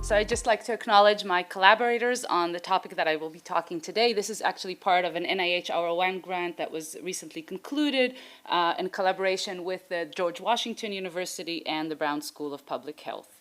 So I'd just like to acknowledge my collaborators on the topic that I will be talking today. This is actually part of an NIH ROM grant that was recently concluded in collaboration with the George Washington University and the Brown School of Public Health.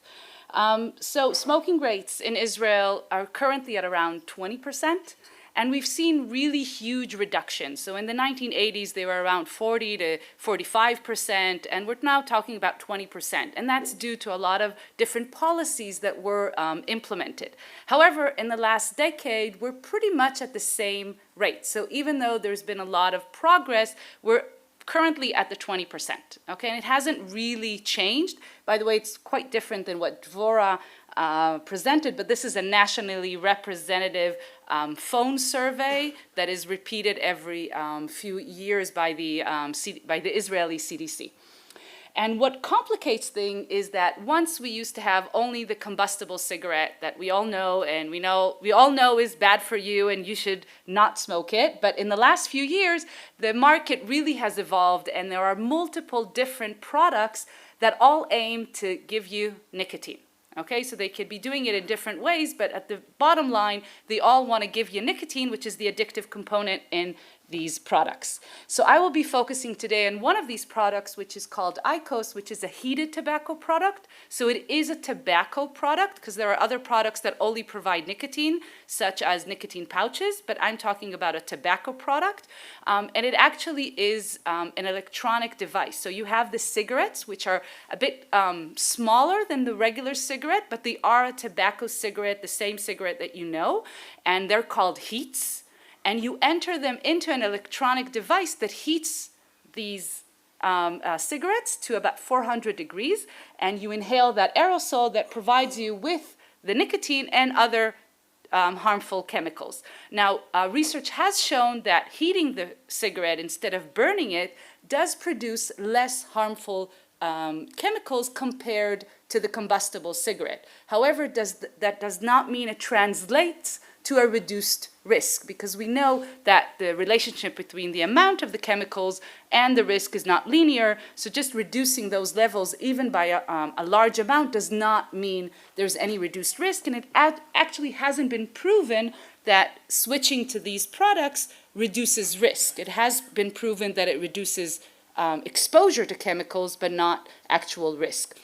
So smoking rates in Israel are currently at around 20%. And we've seen really huge reductions. So in the 1980s, they were around 40 to 45%, and we're now talking about 20%. And that's due to a lot of different policies that were implemented. However, in the last decade, we're pretty much at the same rate. So even though there's been a lot of progress, we're currently at the 20%, okay? And it hasn't really changed. By the way, it's quite different than what Dvorah presented, but this is a nationally representative phone survey that is repeated every few years by the Israeli CDC. And what complicates things is that once we used to have only the combustible cigarette that we all know and we all know is bad for you and you should not smoke it. But in the last few years, the market really has evolved and there are multiple different products that all aim to give you nicotine. Okay, so they could be doing it in different ways, but at the bottom line, they all want to give you nicotine, which is the addictive component in these products. So I will be focusing today on one of these products, which is called IQOS, which is a heated tobacco product. So it is a tobacco product because there are other products that only provide nicotine, such as nicotine pouches, but I'm talking about a tobacco product. And it actually is an electronic device. So you have the cigarettes, which are a bit smaller than the regular cigarette, but they are a tobacco cigarette, the same cigarette that you know, and they're called heats. And you enter them into an electronic device that heats these cigarettes to about 400 degrees, and you inhale that aerosol that provides you with the nicotine and other harmful chemicals. Now, research has shown that heating the cigarette instead of burning it does produce less harmful chemicals compared to the combustible cigarette. However, that does not mean it translates to a reduced risk, because we know that the relationship between the amount of the chemicals and the risk is not linear. So just reducing those levels, even by a large amount, does not mean there's any reduced risk. And it actually hasn't been proven that switching to these products reduces risk. It has been proven that it reduces exposure to chemicals, but not actual risk.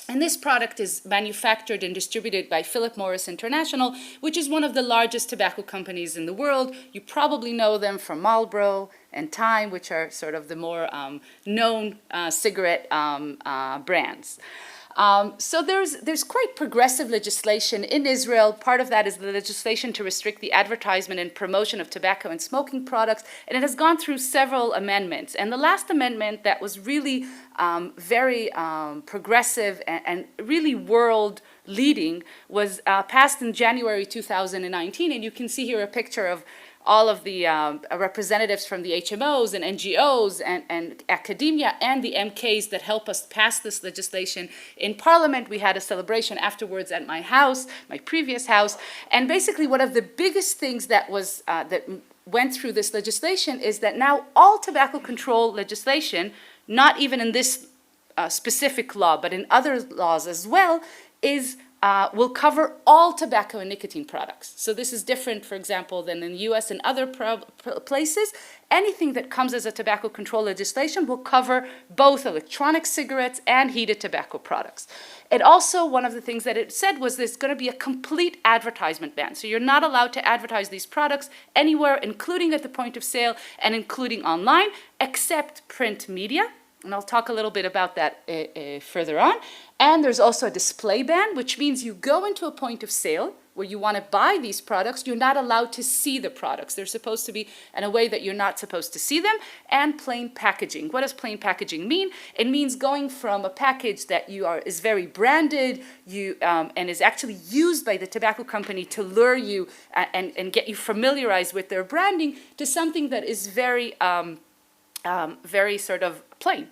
And this product is manufactured and distributed by Philip Morris International, which is one of the largest tobacco companies in the world. You probably know them from Marlboro and Time, which are sort of the more known cigarette brands. So there's quite progressive legislation in Israel. Part of that is the legislation to restrict the advertisement and promotion of tobacco and smoking products, and it has gone through several amendments. And the last amendment that was really very progressive and really world leading was passed in January 2019, and you can see here a picture of all of the representatives from the HMOs and NGOs and academia and the MKs that help us pass this legislation in Parliament. We had a celebration afterwards at my house, my previous house, and basically one of the biggest things that was that went through this legislation is that now all tobacco control legislation, not even in this specific law, but in other laws as well, will cover all tobacco and nicotine products. So this is different, for example, than in the US and other places. Anything that comes as a tobacco control legislation will cover both electronic cigarettes and heated tobacco products. It also, one of the things that it said was there's going to be a complete advertisement ban. So you're not allowed to advertise these products anywhere, including at the point of sale and including online, except print media. And I'll talk a little bit about that further on. And there's also a display ban, which means you go into a point of sale where you want to buy these products, you're not allowed to see the products. They're supposed to be in a way that you're not supposed to see them. And plain packaging. What does plain packaging mean? It means going from a package that is very branded and is actually used by the tobacco company to lure you and get you familiarized with their branding to something that is very, very sort of plain.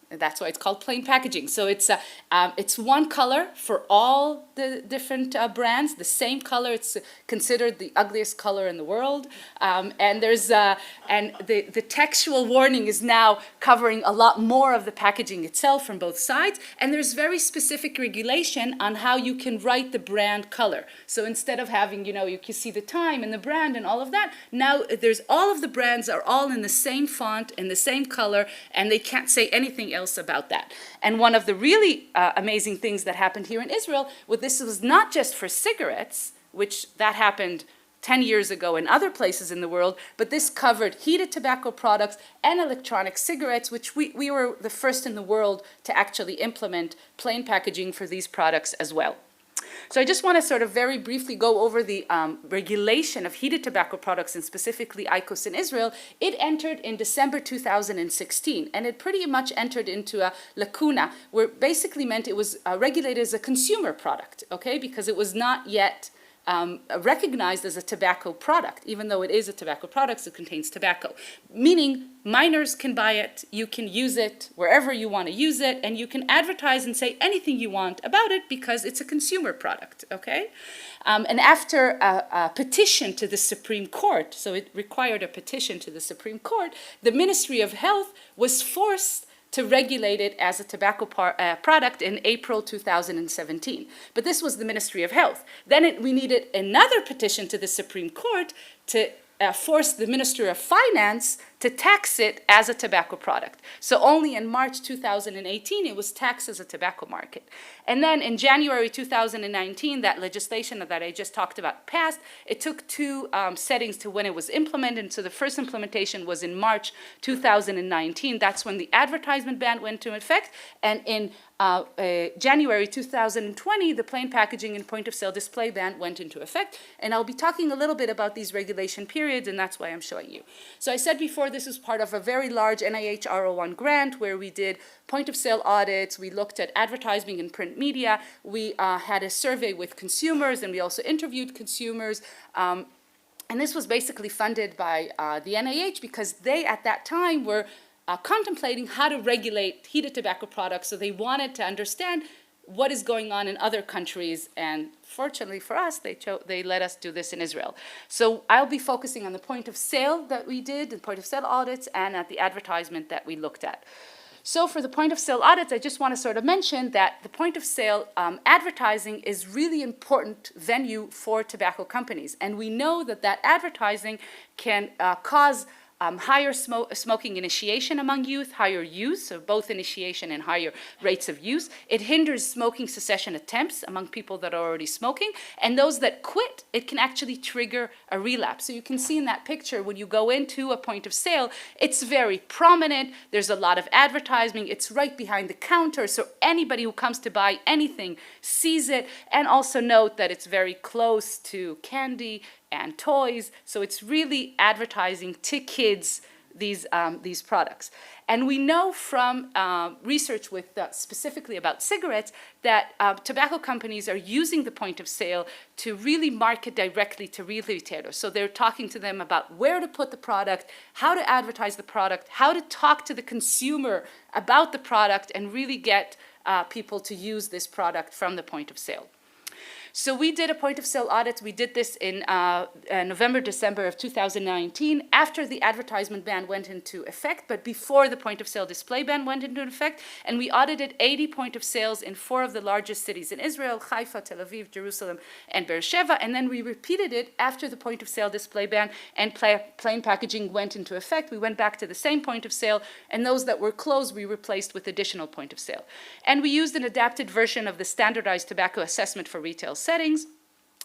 That's why it's called plain packaging. So it's one color for all the different brands, the same color. It's considered the ugliest color in the world. And the textual warning is now covering a lot more of the packaging itself from both sides. And there's very specific regulation on how you can write the brand color. So instead of having, you can see the time and the brand and all of that, now there's all of the brands are all in the same font, in the same color, and they can't say anything else about that. And one of the really amazing things that happened here in Israel, this was not just for cigarettes, which that happened 10 years ago in other places in the world, but this covered heated tobacco products and electronic cigarettes, which we were the first in the world to actually implement plain packaging for these products as well. So I just want to sort of very briefly go over the regulation of heated tobacco products, and specifically IQOS in Israel. It entered in December 2016, and it pretty much entered into a lacuna, where basically meant it was regulated as a consumer product, okay, because it was not yet recognized as a tobacco product, even though it is a tobacco product, so it contains tobacco. Meaning minors can buy it, you can use it wherever you want to use it, and you can advertise and say anything you want about it because it's a consumer product, okay? And after a petition to the Supreme Court, so it required a petition to the Supreme Court, the Ministry of Health was forced to regulate it as a tobacco product in April 2017. But this was the Ministry of Health. Then we needed another petition to the Supreme Court to force the Minister of Finance to tax it as a tobacco product. So only in March 2018 it was taxed as a tobacco market. And then in January 2019, that legislation that I just talked about passed. It took two settings to when it was implemented. So the first implementation was in March 2019. That's when the advertisement ban went into effect. And in January 2020, the plain packaging and point-of-sale display ban went into effect. And I'll be talking a little bit about these regulation periods, and that's why I'm showing you. So I said before, this is part of a very large NIH R01 grant where we did point-of-sale audits. We looked at advertising and print media. We had a survey with consumers, and we also interviewed consumers. And this was basically funded by the NIH because they, at that time, were contemplating how to regulate heated tobacco products. So they wanted to understand what is going on in other countries, and fortunately for us, they let us do this in Israel. So I'll be focusing on the point of sale that we did, the point of sale audits, and at the advertisement that we looked at. So for the point of sale audits, I just want to sort of mention that the point of sale advertising is really important venue for tobacco companies. And we know that advertising can cause higher smoking initiation among youth, higher use, so both initiation and higher rates of use. It hinders smoking cessation attempts among people that are already smoking. And those that quit, it can actually trigger a relapse. So you can see in that picture, when you go into a point of sale, it's very prominent. There's a lot of advertising. It's right behind the counter. So anybody who comes to buy anything sees it. And also note that it's very close to candy and toys, so it's really advertising to kids these products. And we know from research with specifically about cigarettes that tobacco companies are using the point of sale to really market directly to retailers. So they're talking to them about where to put the product, how to advertise the product, how to talk to the consumer about the product, and really get people to use this product from the point of sale. So we did a point of sale audit. We did this in November, December of 2019, after the advertisement ban went into effect, but before the point of sale display ban went into effect. And we audited 80 point of sales in 4 of the largest cities in Israel: Haifa, Tel Aviv, Jerusalem, and Beersheba. And then we repeated it after the point of sale display ban and plain packaging went into effect. We went back to the same point of sale, and those that were closed we replaced with additional point of sale. And we used an adapted version of the standardized tobacco assessment for retail settings.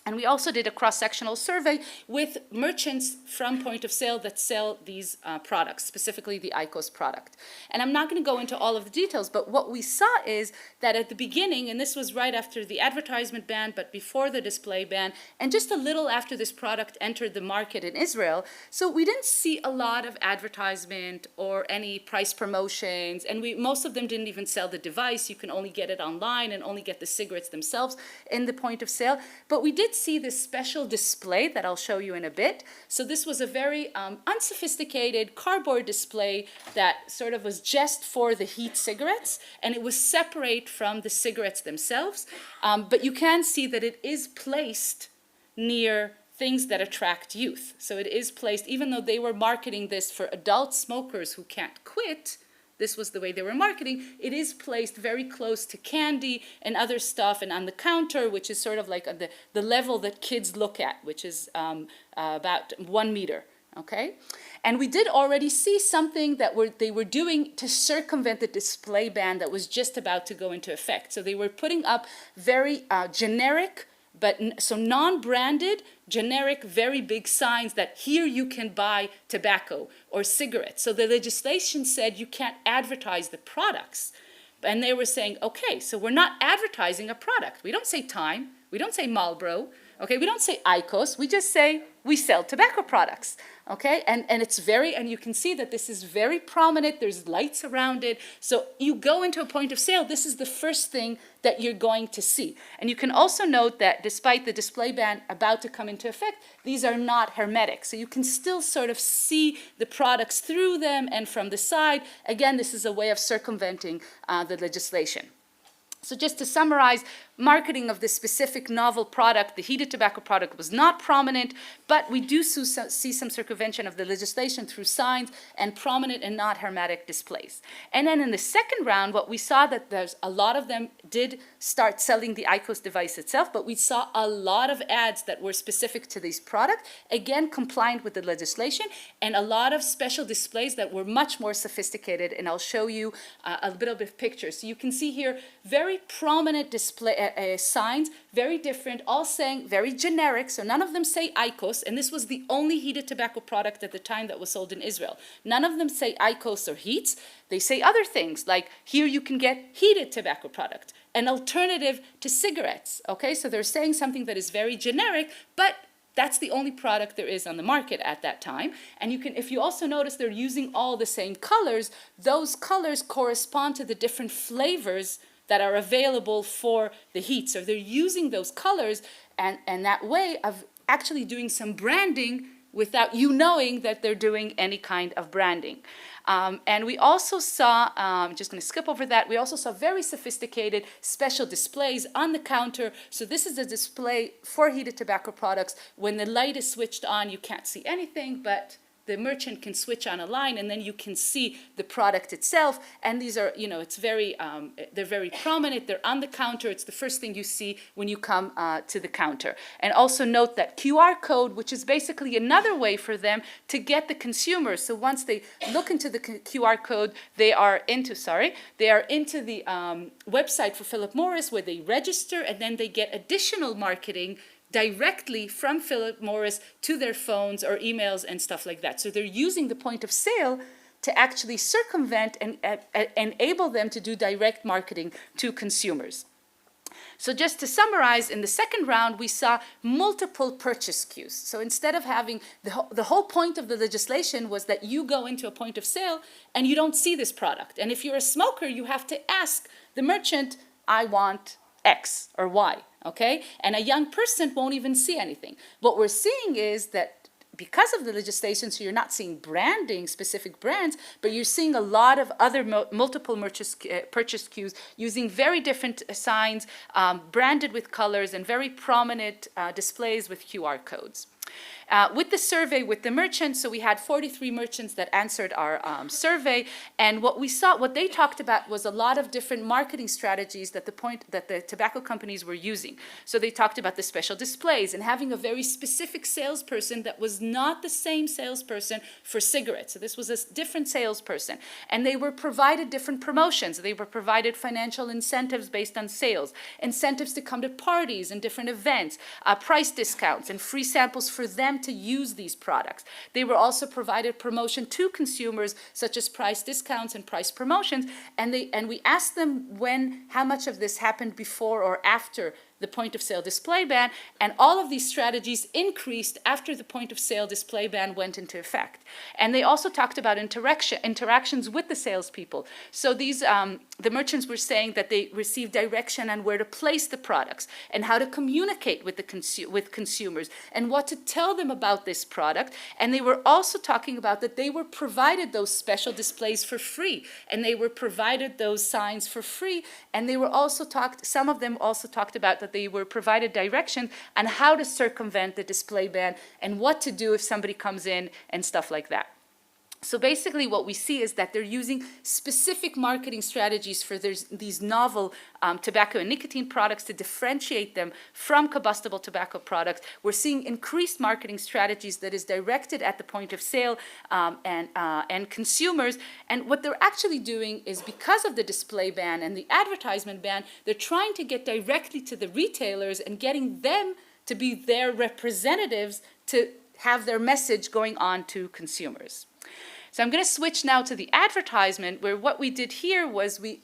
And we also did a cross-sectional survey with merchants from point of sale that sell these products, specifically the IQOS product. And I'm not going to go into all of the details, but what we saw is that at the beginning, and this was right after the advertisement ban, but before the display ban, and just a little after this product entered the market in Israel, so we didn't see a lot of advertisement or any price promotions, and most of them didn't even sell the device. You can only get it online and only get the cigarettes themselves in the point of sale. But we did did see this special display that I'll show you in a bit. So this was a very unsophisticated cardboard display that sort of was just for the heat cigarettes, and it was separate from the cigarettes themselves. But you can see that it is placed near things that attract youth. So it is placed, even though they were marketing this for adult smokers who can't quit, this was the way they were marketing, it is placed very close to candy and other stuff and on the counter, which is sort of like the level that kids look at, which is about 1 meter. Okay, and we did already see something that they were doing to circumvent the display ban that was just about to go into effect. So they were putting up very generic, so non-branded, generic, very big signs that here you can buy tobacco or cigarettes. So the legislation said you can't advertise the products. And they were saying, okay, so we're not advertising a product. We don't say Time, we don't say Marlboro, okay, we don't say IQOS, we just say we sell tobacco products, okay? And it's and you can see that this is very prominent, there's lights around it. So you go into a point of sale, this is the first thing that you're going to see. And you can also note that despite the display ban about to come into effect, these are not hermetic. So you can still sort of see the products through them and from the side. Again, this is a way of circumventing the legislation. So just to summarize, marketing of this specific novel product, the heated tobacco product, was not prominent, but we do see some circumvention of the legislation through signs and prominent and not hermetic displays. And then in the second round, what we saw that there's a lot of them did start selling the IQOS device itself, but we saw a lot of ads that were specific to these products, again, compliant with the legislation, and a lot of special displays that were much more sophisticated, and I'll show you a little bit of pictures. So you can see here very prominent display signs, very different, all saying very generic, so none of them say IQOS, and this was the only heated tobacco product at the time that was sold in Israel. None of them say IQOS or heats. They say other things, like here you can get heated tobacco product, an alternative to cigarettes, okay? So they're saying something that is very generic, but that's the only product there is on the market at that time. And you can, if you also notice, they're using all the same colors. Those colors correspond to the different flavors that are available for the heat. So they're using those colors and that way of actually doing some branding without you knowing that they're doing any kind of branding. And we also saw, I'm just going to skip over that, we also saw very sophisticated special displays on the counter. So this is a display for heated tobacco products. When the light is switched on, you can't see anything, but the merchant can switch on a line and then you can see the product itself. And these are, it's very, they're very prominent. They're on the counter. It's the first thing you see when you come to the counter. And also note that QR code, which is basically another way for them to get the consumers. So once they look into the QR code, they are into the website for Philip Morris where they register and then they get additional marketing directly from Philip Morris to their phones or emails and stuff like that. So they're using the point of sale to actually circumvent and enable them to do direct marketing to consumers. So just to summarize, in the second round, we saw multiple purchase queues. So instead of having, the whole point of the legislation was that you go into a point of sale and you don't see this product. And if you're a smoker, you have to ask the merchant, I want X or Y, okay? And a young person won't even see anything. What we're seeing is that because of the legislation, so you're not seeing branding, specific brands, but you're seeing a lot of other multiple purchase queues using very different signs, branded with colors, and very prominent displays with QR codes. With the survey with the merchants, so we had 43 merchants that answered our survey, and what they talked about was a lot of different marketing strategies that the tobacco companies were using. So they talked about the special displays and having a very specific salesperson that was not the same salesperson for cigarettes. So this was a different salesperson, and they were provided different promotions. They were provided financial incentives based on sales, incentives to come to parties and different events, price discounts and free samples for them to use these products. They were also provided promotion to consumers, such as price discounts and price promotions, and we asked them how much of this happened before or after the point-of-sale display ban, and all of these strategies increased after the point-of-sale display ban went into effect. And they also talked about interactions with the salespeople. So these, the merchants were saying that they received direction on where to place the products and how to communicate with with consumers and what to tell them about this product. And they were also talking about that they were provided those special displays for free, and they were provided those signs for free, and they were also some of them also talked about that they were provided direction on how to circumvent the display ban and what to do if somebody comes in and stuff like that. So basically what we see is that they're using specific marketing strategies for these novel tobacco and nicotine products to differentiate them from combustible tobacco products. We're seeing increased marketing strategies that is directed at the point of sale and consumers. And what they're actually doing is, because of the display ban and the advertisement ban, they're trying to get directly to the retailers and getting them to be their representatives to have their message going on to consumers. So I'm going to switch now to the advertisement, where what we did here was we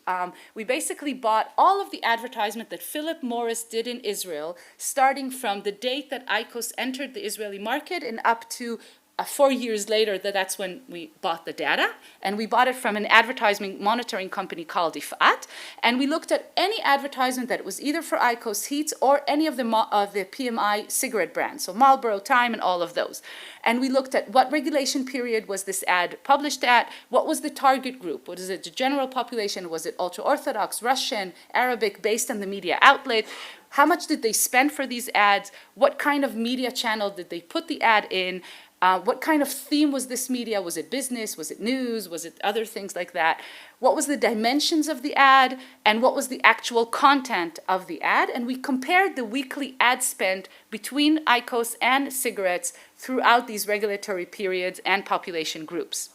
basically bought all of the advertisement that Philip Morris did in Israel, starting from the date that IQOS entered the Israeli market and up to 4 years later, that's when we bought the data, and we bought it from an advertising monitoring company called Ifat, and we looked at any advertisement that was either for IQOS HEETS or any of the PMI cigarette brands, so Marlboro, Time, and all of those. And we looked at what regulation period was this ad published at, what was the target group, what is it, the general population, was it ultra-Orthodox, Russian, Arabic, based on the media outlet, how much did they spend for these ads, what kind of media channel did they put the ad in, what kind of theme was this media? Was it business? Was it news? Was it other things like that? What was the dimensions of the ad? And what was the actual content of the ad? And we compared the weekly ad spend between IQOS and cigarettes throughout these regulatory periods and population groups.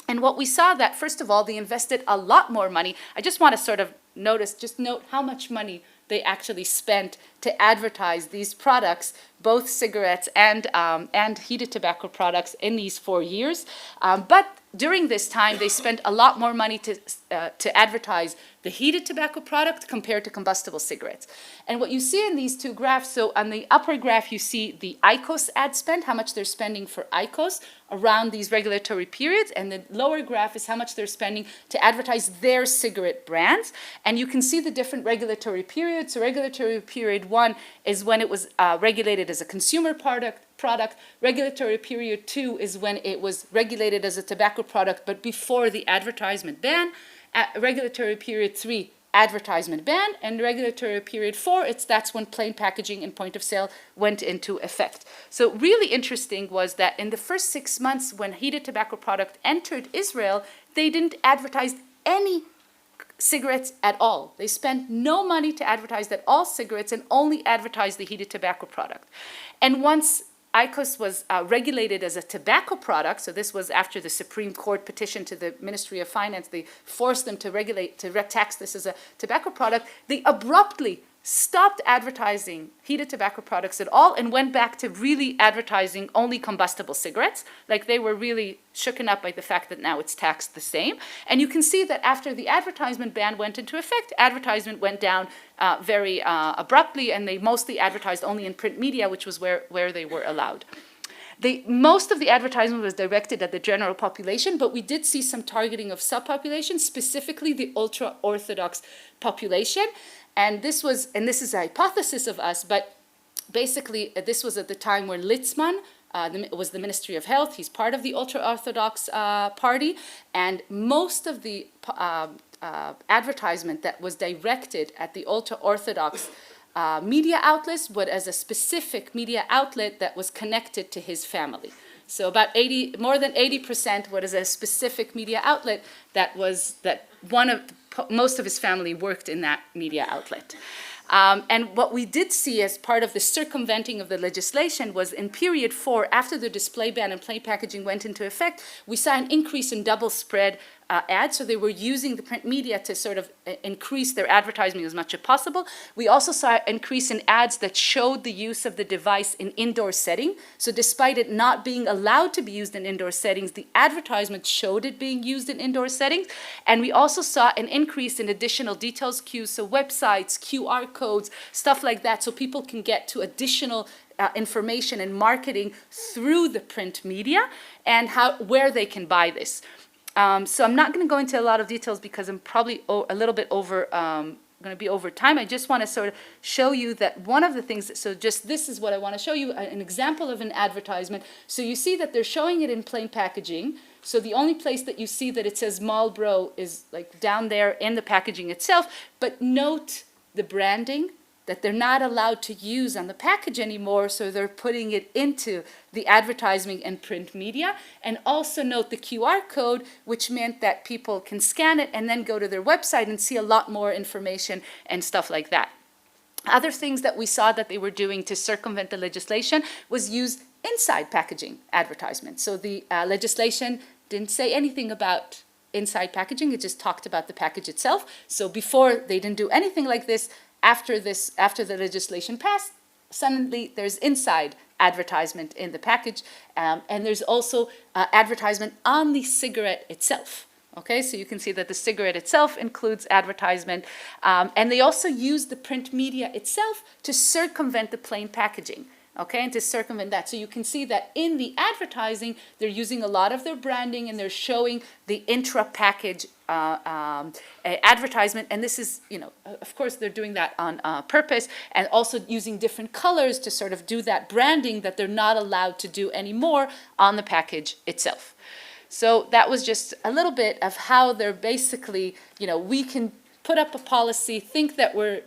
And what we saw that, first of all, they invested a lot more money. I just want to sort of note how much money they actually spent to advertise these products, both cigarettes and heated tobacco products, in these 4 years. But during this time, they spent a lot more money to advertise the heated tobacco product compared to combustible cigarettes. And what you see in these two graphs, so on the upper graph you see the IQOS ad spend, how much they're spending for IQOS around these regulatory periods, and the lower graph is how much they're spending to advertise their cigarette brands. And you can see the different regulatory periods. So regulatory period 1 is when it was regulated as a consumer product. Regulatory period 2 is when it was regulated as a tobacco product, but before the advertisement ban. Regulatory period 3, advertisement ban, and regulatory period 4, that's when plain packaging and point of sale went into effect. So really interesting was that in the first 6 months when heated tobacco product entered Israel, they didn't advertise any cigarettes at all. They spent no money to advertise that all cigarettes and only advertised the heated tobacco product. And once IQOS was regulated as a tobacco product, so this was after the Supreme Court petition to the Ministry of Finance, they forced them to tax this as a tobacco product, they abruptly stopped advertising heated tobacco products at all and went back to really advertising only combustible cigarettes. Like, they were really shooken up by the fact that now it's taxed the same. And you can see that after the advertisement ban went into effect, advertisement went down very abruptly, and they mostly advertised only in print media, which was where they were allowed. Most of the advertisement was directed at the general population, but we did see some targeting of subpopulations, specifically the ultra-Orthodox population. And this is a hypothesis of us, but basically this was at the time when Litzman was the Ministry of Health. He's part of the ultra-Orthodox party, and most of the advertisement that was directed at the ultra-Orthodox media outlets was as a specific media outlet that was connected to his family. So about more than 80% was a specific media outlet most of his family worked in that media outlet. And what we did see as part of the circumventing of the legislation was in period 4, after the display ban and plain packaging went into effect, we saw an increase in double spread ads, so they were using the print media to sort of increase their advertising as much as possible. We also saw an increase in ads that showed the use of the device in indoor setting. So despite it not being allowed to be used in indoor settings, the advertisement showed it being used in indoor settings. And we also saw an increase in additional details cues, so websites, QR codes, stuff like that, so people can get to additional information and marketing through the print media and where they can buy this. So I'm not going to go into a lot of details because I'm probably a little bit over, going to be over time. I just want to sort of show you that one of the things, so just this is what I want to show you, an example of an advertisement. So you see that they're showing it in plain packaging. So the only place that you see that it says Marlboro is like down there in the packaging itself. But note the branding that they're not allowed to use on the package anymore, so they're putting it into the advertising and print media. And also note the QR code, which meant that people can scan it and then go to their website and see a lot more information and stuff like that. Other things that we saw that they were doing to circumvent the legislation was use inside packaging advertisements. So the legislation didn't say anything about inside packaging, it just talked about the package itself. So before, they didn't do anything like this. After the legislation passed, suddenly there's inside advertisement in the package, and there's also advertisement on the cigarette itself. Okay, so you can see that the cigarette itself includes advertisement, and they also use the print media itself to circumvent the plain packaging. Okay, and to circumvent that. So you can see that in the advertising, they're using a lot of their branding and they're showing the intra-package advertisement. And this is, of course, they're doing that on purpose, and also using different colors to sort of do that branding that they're not allowed to do anymore on the package itself. So that was just a little bit of how they're basically, we can put up a policy, think that we're,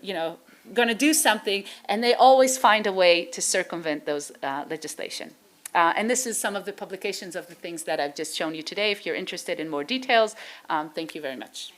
going to do something, and they always find a way to circumvent those legislation. And this is some of the publications of the things that I've just shown you today. If you're interested in more details, thank you very much.